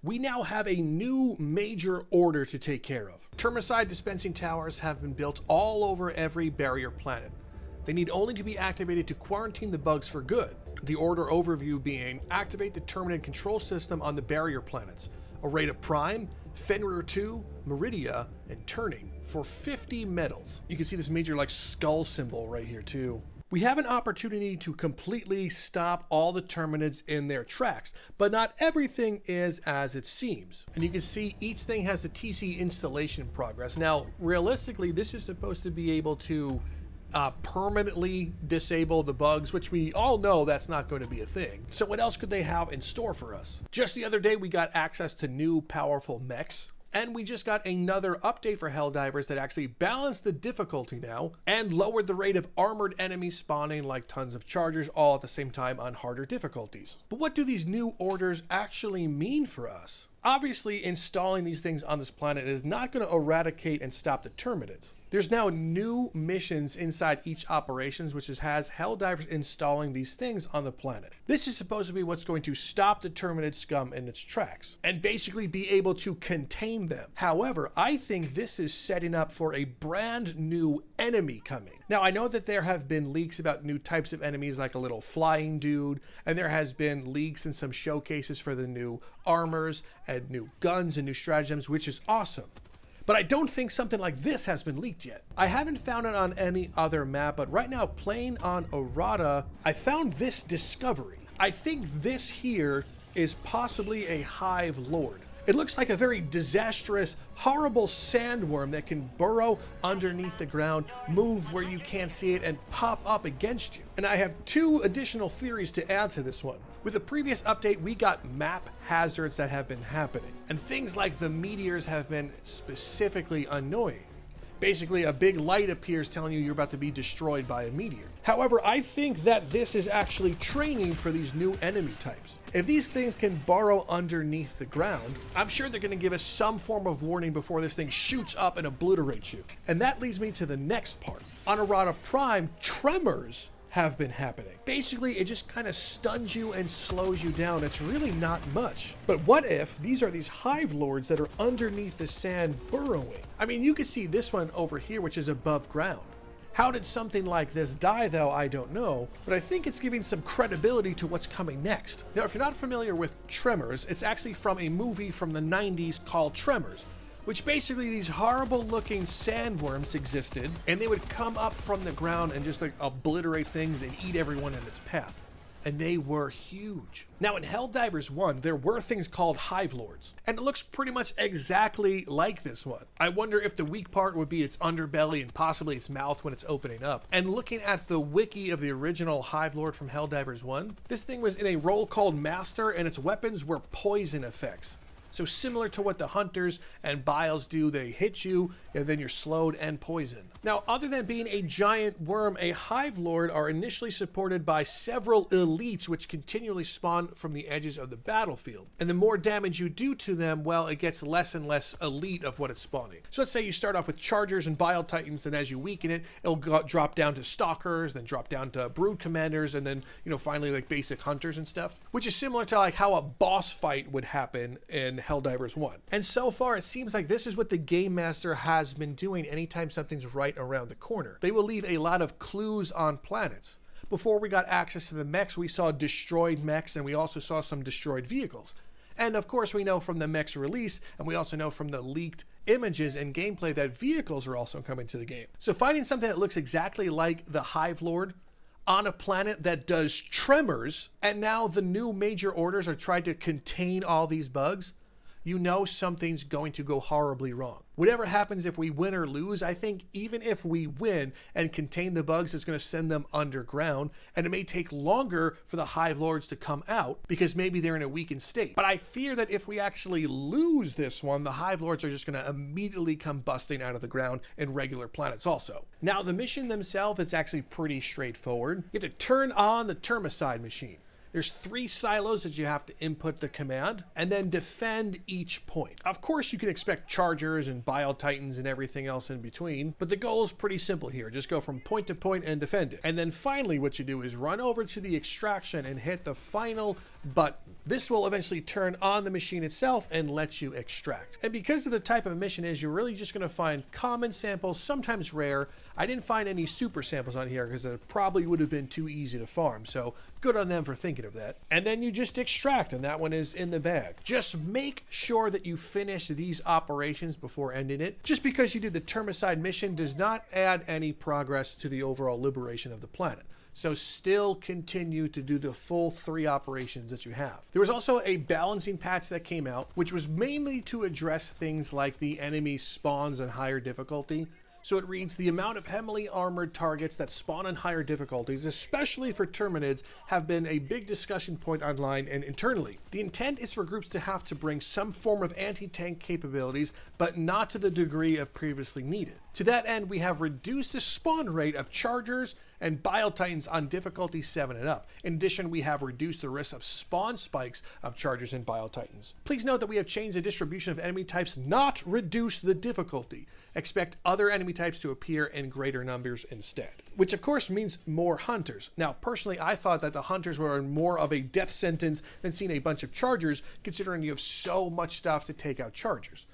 we now have a new major order to take care of. Termicide dispensing towers have been built all over every barrier planet. They need only to be activated to quarantine the bugs for good. The order overview being: activate the Terminid control system on the barrier planets, Areta Prime, Fenrir 2, Meridia, and Turning for 50 medals. You can see this major like skull symbol right here too. We have an opportunity to completely stop all the Terminids in their tracks, but not everything is as it seems. And you can see each thing has the TC installation progress. Now, realistically, this is supposed to be able to permanently disable the bugs, which we all know that's not going to be a thing. So what else could they have in store for us? Just the other day, we got access to new powerful mechs. And we just got another update for Helldivers that actually balanced the difficulty now and lowered the rate of armored enemies spawning like tons of chargers all at the same time on harder difficulties. But what do these new orders actually mean for us? Obviously, installing these things on this planet is not going to eradicate and stop the Terminids. There's now new missions inside each operations, which has Helldivers installing these things on the planet. This is supposed to be what's going to stop the Terminid scum in its tracks and basically be able to contain them. However, I think this is setting up for a brand new enemy coming. Now, I know that there have been leaks about new types of enemies like a little flying dude, and there has been leaks and some showcases for the new armors and new guns and new stratagems, which is awesome. But I don't think something like this has been leaked yet. I haven't found it on any other map, but right now playing on Areta, I found this discovery. I think this here is possibly a Hive Lord. It looks like a very disastrous, horrible sandworm that can burrow underneath the ground, move where you can't see it, and pop up against you. And I have two additional theories to add to this one. With the previous update, we got map hazards that have been happening, and things like the meteors have been specifically annoying. Basically, a big light appears telling you you're about to be destroyed by a meteor. However, I think that this is actually training for these new enemy types. If these things can burrow underneath the ground, I'm sure they're going to give us some form of warning before this thing shoots up and obliterates you. And that leads me to the next part. On Areta Prime, tremors have been happening. Basically, it just kind of stuns you and slows you down. It's really not much. But what if these are these Hive Lords that are underneath the sand burrowing? I mean, you can see this one over here, which is above ground. How did something like this die, though? I don't know, but I think it's giving some credibility to what's coming next. Now, if you're not familiar with Tremors, it's actually from a movie from the 90s called Tremors, which basically these horrible looking sandworms existed, and they would come up from the ground and just like obliterate things and eat everyone in its path. And they were huge. Now in Helldivers 1, there were things called Hive Lords, and it looks pretty much exactly like this one. I wonder if the weak part would be its underbelly and possibly its mouth when it's opening up. And looking at the wiki of the original Hive Lord from Helldivers 1, this thing was in a role called Master, and its weapons were poison effects. So similar to what the Hunters and Biles do, they hit you and then you're slowed and poisoned. Now, other than being a giant worm, a Hive Lord are initially supported by several elites which continually spawn from the edges of the battlefield. And the more damage you do to them, well, it gets less and less elite of what it's spawning. So let's say you start off with Chargers and Bile Titans, and as you weaken it, it'll drop down to Stalkers, then drop down to Brood Commanders, and then, you know, finally like basic Hunters and stuff. Which is similar to like how a boss fight would happen in Helldivers 1. And so far, it seems like this is what the Game Master has been doing anytime something's right around the corner. They will leave a lot of clues on planets. Before we got access to the mechs, we saw destroyed mechs, and we also saw some destroyed vehicles. And of course, we know from the mechs release, and we also know from the leaked images and gameplay that vehicles are also coming to the game. So finding something that looks exactly like the Hive Lord on a planet that does tremors, and now the new major orders are trying to contain all these bugs, you know something's going to go horribly wrong. Whatever happens if we win or lose, I think even if we win and contain the bugs, it's going to send them underground, and it may take longer for the Hive Lords to come out because maybe they're in a weakened state. But I fear that if we actually lose this one, the Hive Lords are just going to immediately come busting out of the ground in regular planets also. Now, the mission themselves, it's actually pretty straightforward. You have to turn on the Termicide machine. There's 3 silos that you have to input the command and then defend each point. Of course, you can expect Chargers and Bile Titans and everything else in between, but the goal is pretty simple here. Just go from point to point and defend it. And then finally, what you do is run over to the extraction and hit the final but this will eventually turn on the machine itself and let you extract. And because of the type of mission is, you're really just going to find common samples, sometimes rare. I didn't find any super samples on here because it probably would have been too easy to farm, so good on them for thinking of that. And then you just extract, and that one is in the bag. Just make sure that you finish these operations before ending it. Just because you did the Termicide mission does not add any progress to the overall liberation of the planet. So still continue to do the full 3 operations that you have. There was also a balancing patch that came out, which was mainly to address things like the enemy spawns on higher difficulty. So it reads, the amount of heavily armored targets that spawn on higher difficulties, especially for Terminids, have been a big discussion point online and internally. The intent is for groups to have to bring some form of anti-tank capabilities, but not to the degree of previously needed. To that end, we have reduced the spawn rate of Chargers and Bile-Titans on difficulty 7 and up. In addition, we have reduced the risk of spawn spikes of Chargers and Bile-Titans. Please note that we have changed the distribution of enemy types, not reduced the difficulty. Expect other enemy types to appear in greater numbers instead. Which of course means more hunters. Now personally, I thought that the hunters were more of a death sentence than seeing a bunch of Chargers, considering you have so much stuff to take out Chargers.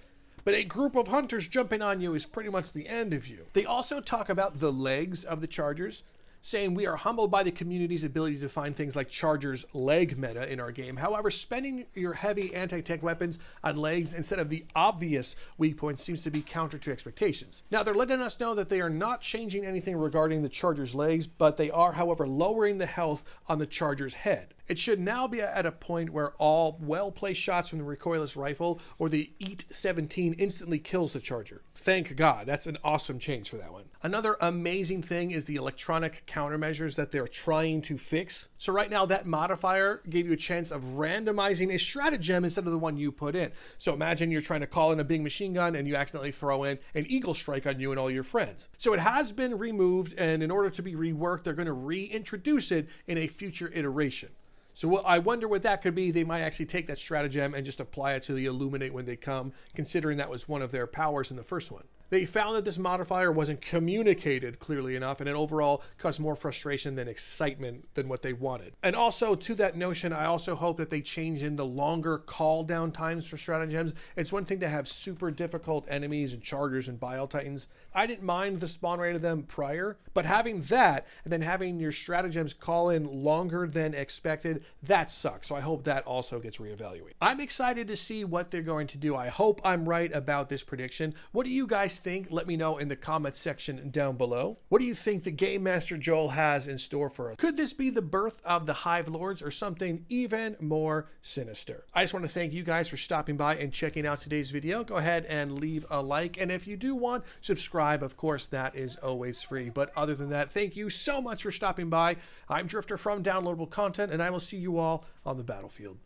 But a group of hunters jumping on you is pretty much the end of you. They also talk about the legs of the Chargers, saying we are humbled by the community's ability to find things like Chargers leg meta in our game. However, spending your heavy anti-tank weapons on legs instead of the obvious weak points seems to be counter to expectations. Now, they're letting us know that they are not changing anything regarding the Charger's legs, but they are, however, lowering the health on the Charger's head. It should now be at a point where all well-placed shots from the recoilless rifle or the EAT 17 instantly kills the Charger. Thank God, that's an awesome change for that one. Another amazing thing is the electronic countermeasures that they're trying to fix. So right now that modifier gave you a chance of randomizing a stratagem instead of the one you put in. So imagine you're trying to call in a big machine gun and you accidentally throw in an Eagle Strike on you and all your friends. So it has been removed, and in order to be reworked, they're going to reintroduce it in a future iteration. So I wonder what that could be. They might actually take that stratagem and just apply it to the Illuminate when they come, considering that was one of their powers in the first one. They found that this modifier wasn't communicated clearly enough, and it overall caused more frustration than excitement than what they wanted. And also, to that notion, I also hope that they change in the longer call down times for stratagems. It's one thing to have super difficult enemies and Chargers and Bile-Titans. I didn't mind the spawn rate of them prior, but having that and then having your stratagems call in longer than expected, that sucks. So I hope that also gets reevaluated. I'm excited to see what they're going to do. I hope I'm right about this prediction. What do you guys think? Let me know in the comments section down below. What do you think the Game Master Joel has in store for us? Could this be the birth of the Hive Lords or something even more sinister? I just want to thank you guys for stopping by and checking out today's video. Go ahead and leave a like, and if you do want, subscribe. Of course, that is always free. But other than that, thank you so much for stopping by. I'm Drifter from Downloadable Content, and I will see you all on the battlefield.